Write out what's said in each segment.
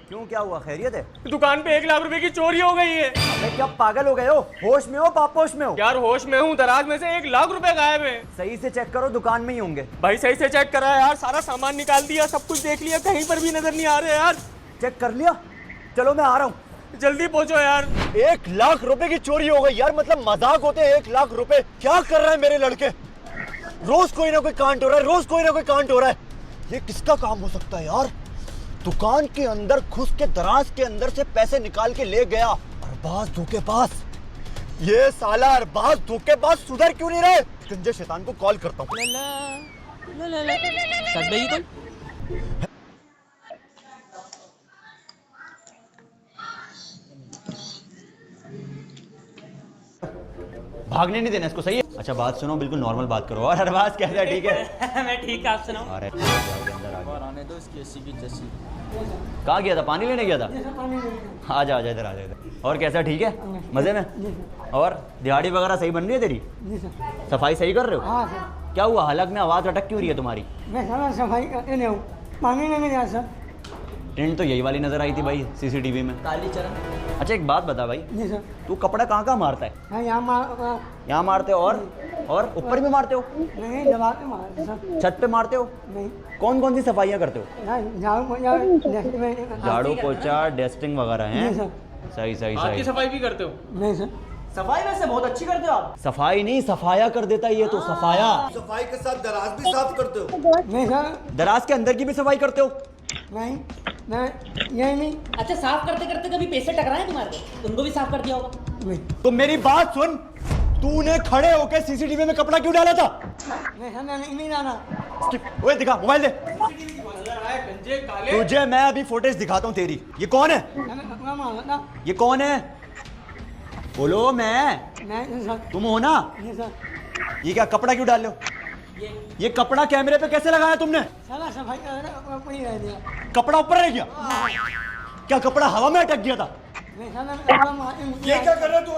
क्यों, क्या हुआ, खैरियत है? दुकान पे 1 लाख रुपए की चोरी हो गई है। अबे क्या पागल हो गए हो? होश में हो पापोश में हो? यार होश में हूँ, दराज में से 1 लाख रुपए गायब है। सही से चेक करो, दुकान में ही होंगे। भाई सही से चेक करा है यार, सारा सामान निकाल दिया, सब कुछ देख लिया, कहीं पर भी नजर नहीं आ रहे यार। चेक कर लिया? चलो मैं आ रहा हूँ। जल्दी पहुंचो यार। 1 लाख रुपए की चोरी हो गई यार, मतलब मजाक होते हैं 1 लाख रुपए? क्या कर रहे हैं मेरे लड़के? रोज कोई ना कोई कांड हो रहा है, रोज कोई ना कोई कांड हो रहा है। ये किसका काम हो सकता है यार? दुकान के अंदर घुस के दराज के अंदर से पैसे निकाल के ले गया। अरबाज धोखेबाज, ये साला अरबाज धोखेबाज सुधर क्यों नहीं रहे? गंजे शैतान को कॉल करता हूँ। भागने नहीं देना इसको, सही है? अच्छा बात सुनो, बिल्कुल नॉर्मल बात करो। और अरबाज कैसा है, ठीक है? मैं ठीक है, आप सुनाओ। अरे अंदर आ गया। आने दो इसकी अस्सी की जैसी। कहाँ गया था? पानी लेने गया था? आ जा, आ जा इधर, आ जा इधर। और कैसा, ठीक है? मजे में? और दिहाड़ी वगैरह सही बन रही है तेरी? सफाई सही कर रहे हो? हाँ सर। क्या हुआ, हलक में आवाज अटक क्यों रही है तुम्हारी? मैं सारा सफाई करके नहीं हूँ, पानी लेने गया सर। टेंट तो यही वाली नजर आई थी भाई सीसीटीवी में। काली चरण। अच्छा एक बात बता भाई, जी सर। तू कपड़ा कहाँ कहाँ मारता है? हाँ यहाँ यहाँ मारते हो और ऊपर भी मारते हो? नहीं, दबा के मारते सर। छत पे मारते हो? नहीं, कौन कौन सी सफाइयाँ करते हो? झाड़ू पोछा, डस्टबिन। झाड़ू पोछा, डस्टिंग वगैरह नहीं हैं? सर। सही सही हाथ की सही। सफाई भी करते हो? नहीं सर। सफाई वैसे बहुत अच्छी करते हो आप। सफाई नहीं, सफाया कर देता है ये तो, सफाया। सफाई के साथ दराज भी साफ करते हो? नहीं सर। दराज के अंदर की भी सफाई करते हो? नहीं, यही नहीं। अच्छा, साफ करते करते कभी पैसे टकराए तुम्हारे को? उनको भी साफ कर दिया होगा। नहीं, तो मेरी बात सुन, तूने खड़े होकर सीसीटीवी में कपड़ा क्यों डाला था? नहीं सर, नहीं जाना। ओए दिखा, मोबाइल दे। गंजे काले। तुझे मैं अभी फुटेज दिखाता हूँ तेरी। ये कौन है? मैंने कपड़ा मारा था। ये कौन है? बोलो। मैं? नहीं सर। तुम हो ना? नहीं सर। ये क्या कपड़ा क्यों डाल रहे हो? ये कपड़ा कैमरे पे कैसे लगाया तुमने? सारा सफाई कर कपड़ा कोई रह दिया। कपड़ा ऊपर रह गया? क्या कपड़ा हवा में अटक गया था? नहीं सर, मैं कपड़ा मार। ये क्या कर रहे तू?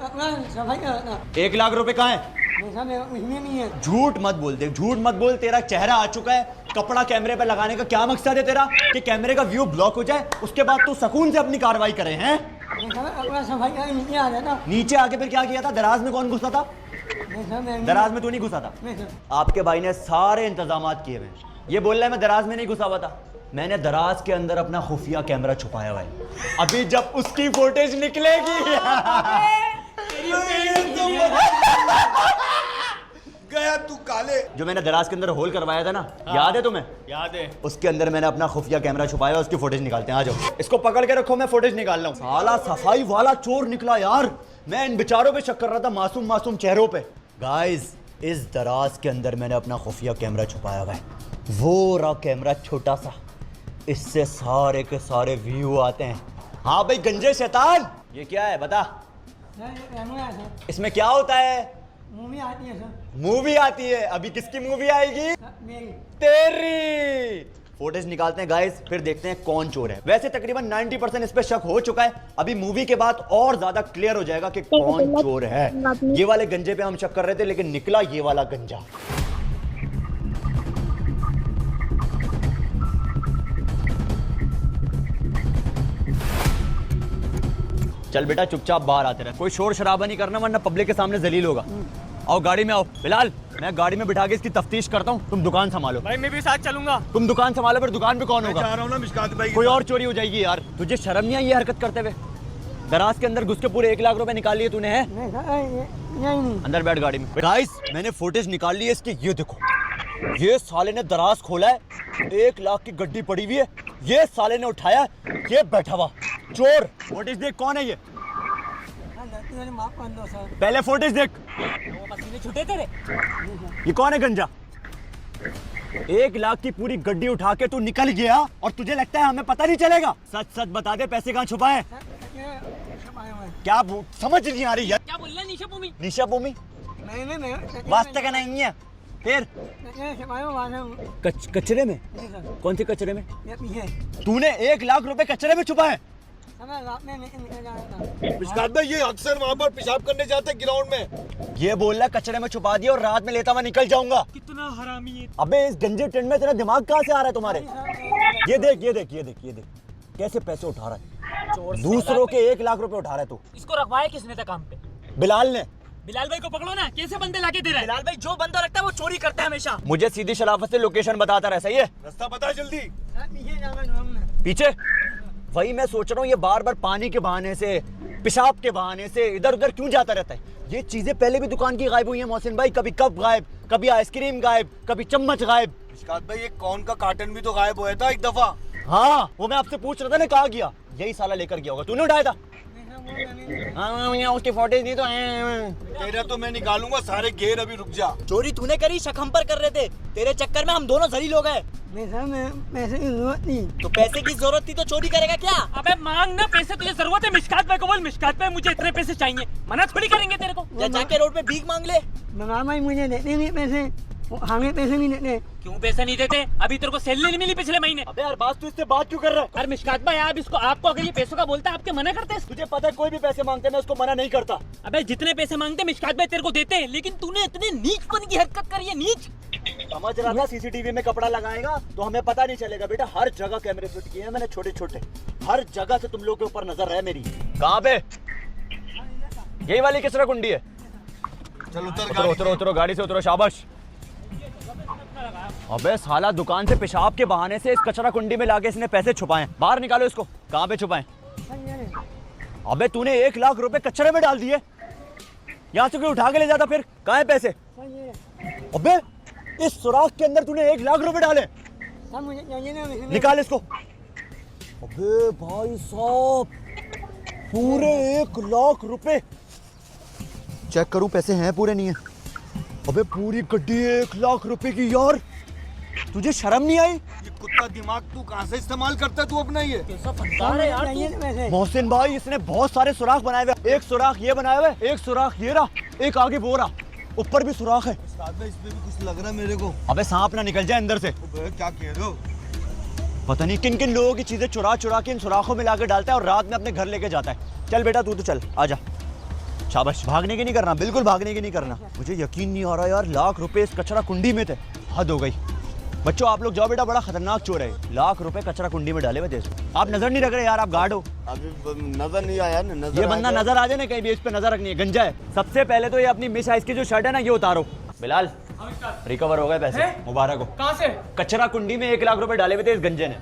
कपड़ा सफाई कर रहा। 1 लाख रुपए कहाँ है? नहीं सर, मेरा उसमें नहीं है। झूठ मत बोल दे, झूठ मत बोल। तेरा चेहरा आ चुका है। कपड़ा कैमरे पे लगाने का क्या मकसद है तेरा? कि कैमरे का व्यू ब्लॉक हो जाए, उसके बाद तू सुकून से अपनी कार्रवाई करे हैं? नहीं सर, कपड़ा सफाई कर नीचे आ जाता। नीचे आके फिर क्या किया था? दराज में कौन घुसा था? नहीं सर, मैं दराज में तू नहीं घुसा था? नहीं सर। आपके भाई ने सारे इंतजामात किए हुए हैं। ये बोल रहा है मैं दराज में नहीं घुसा हुआ था। मैंने दराज के अंदर अपना खुफिया कैमरा छुपाया हुआ है। अभी जब उसकी फुटेज निकलेगी गया तू काले। जो मैंने दराज के अंदर होल करवाया था ना, याद है तुम्हें? याद है। उसके अंदर मैंने अपना खुफिया कैमरा छुपाया, उसकी फुटेज निकालते हैं। आ जाओ, इसको पकड़ के रखो, मैं फुटेज निकाल रहा हूँ। साला सफाई वाला चोर निकला यार। मैं इन बेचारों पे शक कर रहा था, मासूम मासूम चेहरों पे। गाइस, इस दराज के अंदर मैंने अपना खुफिया कैमरा छुपाया हुआ है। वो रहा कैमरा छोटा सा, इससे सारे के सारे व्यू आते हैं। हाँ भाई गंजे शैतान, ये क्या है बता? सर, ये कैमरा है सर। इसमें क्या होता है? मूवी आती है सर। मूवी आती है? अभी किसकी मूवी आएगी? सर, मेरी। तेरी। फुटेज निकालते हैं गाइस, फिर देखते हैं कौन चोर है। वैसे तकरीबन 90% इस पे शक हो चुका है। अभी मूवी के बाद और ज्यादा क्लियर हो जाएगा कि कौन चोर है। ये वाले गंजे पे हम शक कर रहे थे, लेकिन निकला ये वाला गंजा। चल बेटा, चुपचाप बाहर आते रहे, कोई शोर शराबा नहीं करना, वरना पब्लिक के सामने जलील होगा। आओ गाड़ी में आओ। बिलाल, मैं गाड़ी में बिठा के इसकी तफ्तीश करता हूँ, तुम दुकान संभालो। भाई मैं भी साथ चलूंगा। तुम दुकान संभालो, फिर दुकान पे कौन होगा? जा रहा हूँ ना मिशकात भाई। कोई और चोरी हो जाएगी यार। तुझे शर्म नहीं आई ये हरकत करते हुए? दराज के अंदर घुस के पूरे 1 लाख रुपए निकाल लिए तूने, है? नहीं सर, यही नहीं। अंदर बैठ गाड़ी में। गाइस, मैंने फुटेज निकाल ली है इसकी, ये देखो। ये साले ने दराज खोला है, 1 लाख की गड्डी पड़ी हुई है, ये साले ने उठाया, ये बैठा हुआ चोर। फुटेज देख, कौन है ये? माफ कर दो सर। पहले फुटेज देख। वो पसीने छूटे तेरे। ये कौन है गंजा? 1 लाख की पूरी गड्डी उठा के तू निकल गया और तुझे लगता है हमें पता नहीं चलेगा? सच सच बता दे, पैसे कहाँ छुपाए? क्या समझ नहीं आ रही यार। क्या बोल रहा है निशा भूमि? निशा भूमि नहीं। वास्ते का नहीं है। फिर कचरे में? कौन से कचरे में? तूने 1 लाख रुपए कचरे में छुपाए? मिशकात भाई ये अक्सर वहाँ पर पेशाब करने जाते हैं ग्राउंड में। ये बोल रहा है कचरे में छुपा दिया और रात में लेता हुआ निकल जाऊंगा। कितना हरामी है। अबे इस गंजे टेंट में तेरा दिमाग कहाँ से आ रहा है तुम्हारे? ये देख, ये देख, ये देख, ये देख, कैसे पैसे उठा रहा है? दूसरों के 1 लाख रुपए उठा रहा है तू। इसको रखवाया किसने था काम पे? बिलाल ने। बिलाल भाई को पकड़ो ना, कैसे बंदे लाके दे रहा है? बिलाल भाई जो बंदा रखता है वो चोरी करता है हमेशा। मुझे सीधी शराफत से लोकेशन बताता रहे, सही है? रास्ता बता जल्दी। सर पीछे जाकर हमने पीछे वही मैं सोच रहा हूँ, ये बार बार पानी के बहाने से, पेशाब के बहाने से इधर उधर क्यों जाता रहता है? ये चीजें पहले भी दुकान की गायब हुई हैं मोहसिन भाई। कभी कप गायब, कभी आइसक्रीम गायब, कभी चम्मच गायब। मिशकात भाई एक कौन का कार्टन भी तो गायब हुआ था एक दफा। हाँ वो मैं आपसे पूछ रहा था ना, कहाँ गया? यही साला लेकर गया होगा, तूने उठाया था? हाँ उसकी फोटेज नहीं तो तेरा तो मैं निकालूंगा सारे घेर, अभी रुक जा। चोरी तूने करी, शक हम पर कर रहे थे। तेरे चक्कर में हम दोनों जलील हो गए। नहीं सर मैं पैसे की जरूरत नहीं। तो पैसे की जरूरत थी तो चोरी करेगा क्या? अबे मांग ना पैसे, तुझे जरूरत है। मिशकात भाई को बोल, मिशकात भाई मुझे इतने पैसे चाहिए, मना थोड़ी करेंगे तेरे को। या जाके रोड पे भीख मांग ले। मना भाई मुझे देते नहीं पैसे, वो हमें पैसे नहीं देते। क्यों पैसे नहीं देते? अभी तेरे को सैलरी नहीं मिली पिछले महीने। अबे यार बात, तू इससे बात क्यों कर रहा है? अरे मिशकात भाई आप इसको, आपको अगर ये पैसों का बोलता है आपके मना करते हैं? तुझे पता है कोई भी पैसे मांगते हैं मैं उसको मना नहीं करता। अबे जितने पैसे मांगते मिशकात भाई तेरे को देते हैं, लेकिन तूने इतने नीचपन की हरकत करी है। नीच समझ रहा था सीसीटीवी में कपड़ा लगाएगा तो हमें पता नहीं चलेगा। बेटा हर जगह कैमरे फिट किए हैं मैंने, छोटे छोटे, हर जगह से तुम लोगों के ऊपर नजर है मेरी। कहाँ पे? यही वाली किसरा कुंडी है? चल उतर उतरो उतरो उतरो, गाड़ी से उतरो, शाबाश। अबे साला दुकान से पेशाब के बहाने से इस कचरा कुंडी में लाके इसने पैसे छुपाए। बाहर निकालो इसको। कहाँ पे छुपाए? अबे तूने 1 लाख रुपए कचरे में डाल दिए। यहाँ से कोई उठा के ले जाता फिर? कहाँ है पैसे? अबे इस सुराख के अंदर तूने 1 लाख रुपए डाले। सर मुझे चाहिए ना पैसे। निकाल इसको। अबे भाई साहब पूरे 1 लाख रुपए। चेक करूं पैसे हैं पूरे, नहीं है? अबे पूरी गड्डी 1 लाख रुपए की यार, तुझे शर्म नहीं आई? ये कुत्ता दिमाग तू कहाँ से इस्तेमाल करता है तू अपना? ये चाहिए ना पैसे। मोहसिन भाई इसने बहुत सारे सुराख बनाए हुए। एक सुराख ये बनाया हुआ है, एक सुराख ये रहा, एक आगे वो रहा, ऊपर भी सुराख है। इसमें भी कुछ लग रहा है मेरे को। अबे सांप ना निकल जाए अंदर से। क्या कह रहे हो? पता नहीं किन किन लोगों की चीजें चुरा चुरा के इन सुराखों में लाकर डालता है और रात में अपने घर लेके जाता है। चल बेटा तू तो चल, आजा। शाबाश। भागने की नहीं करना, बिल्कुल भागने की नहीं करना। मुझे यकीन नहीं आ रहा यार, लाख रुपए इस कचरा कुंडी में थे। हद हो गई। बच्चों आप लोग जाओ, बेटा बड़ा खतरनाक चोर है। लाख रुपए कचरा कुंडी में डाले हुए थे। आप नजर नहीं रख रहे यार, आप गार्ड हो। अभी नजर नहीं आया ना। नजर ये बंदा नजर आ जाए ना कहीं भी, इस पे नजर रखनी है, गंजा है। सबसे पहले तो ये अपनी मिस आइस की जो शर्ट है ना ये उतारो। बिलाल रिकवर हो गए पैसे, मुबारक हो। कहाँ से? कचरा कुंडी में 1 लाख रुपए डाले हुए थे इस गंजे ने।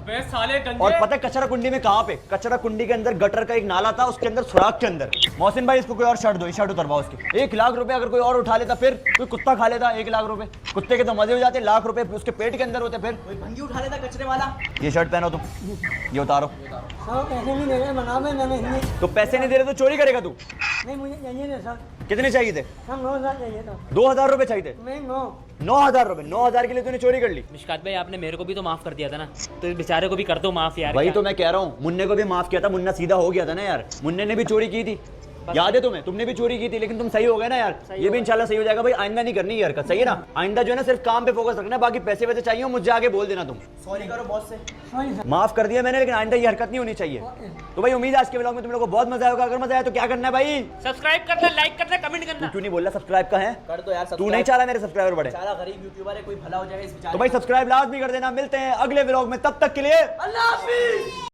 साले गंजे। और पता है कचरा कुंडी में कहाँ पे? कचरा कुंडी के अंदर गटर का एक नाला था, उसके अंदर सुराख के अंदर। मोहसिन भाई इसको कोई और शर्ट दो, शर्ट उतरवाओ उसकी। 1 लाख रुपए अगर कोई और उठा लेता फिर? कोई कुत्ता खा लेता 1 लाख रुपए? कुत्ते के तो मजे हो जाते, लाख रुपए उसके पेट के अंदर होते फिर। कोई भंगी उठा लेता कचरे वाला। ये शर्ट पहनो तुम, ये उतारो। सर पैसे नहीं दे रहे, मना में नहीं। तो पैसे नहीं दे रहे तो चोरी करेगा तू? नहीं मुझे चाहिए ना सर। कितने चाहिए थे? सर 9,000 चाहिए था। 2,000 रुपए चाहिए थे? नहीं 9। 9,000 रुपए? 9,000 के लिए तूने चोरी कर ली? मिशकात भाई आपने मेरे को भी तो माफ कर दिया था ना, तो इस बेचारे को भी कर दो माफ यार। वही तो मैं कह रहा हूँ, मुन्ने को भी माफ किया था, मुन्ना सीधा हो गया था ना यार। मुन्ने ने भी चोरी की थी, याद है तुम्हें? तुमने भी चोरी की थी लेकिन तुम सही हो गए ना यार। ये भी इंशाल्लाह सही हो जाएगा भाई। आइंदा नहीं करनी ये हरकत, सही है ना? आइंदा जो है ना सिर्फ काम पे फोकस रखना, बाकी पैसे वैसे चाहिए हो मुझे आगे बोल देना तुम। सॉरी करो बॉस से। Sorry sir. माफ कर दिया मैंने, लेकिन आइंदा ये हरकत नहीं होनी चाहिए। तो भाई उम्मीद है आज के व्लॉग में तुम लोगों को बहुत मजा आएगा। अगर मजा आया तो क्या करना है भाई? सब्सक्राइब करना, लाइक करना, कमेंट करना। क्यों नहीं बोल रहा सब्सक्राइब का है? कर दो यार। तू नहीं चाह रहा मेरे सब्सक्राइबर बढ़े? सारा गरीब यूट्यूबर है, कोई भला हो जाएगा इस बेचारे। तो भाई सब्सक्राइब लाजमी कर देना। मिलते हैं अगले व्लॉग में, तब तक के लिए अल्लाह हाफिज।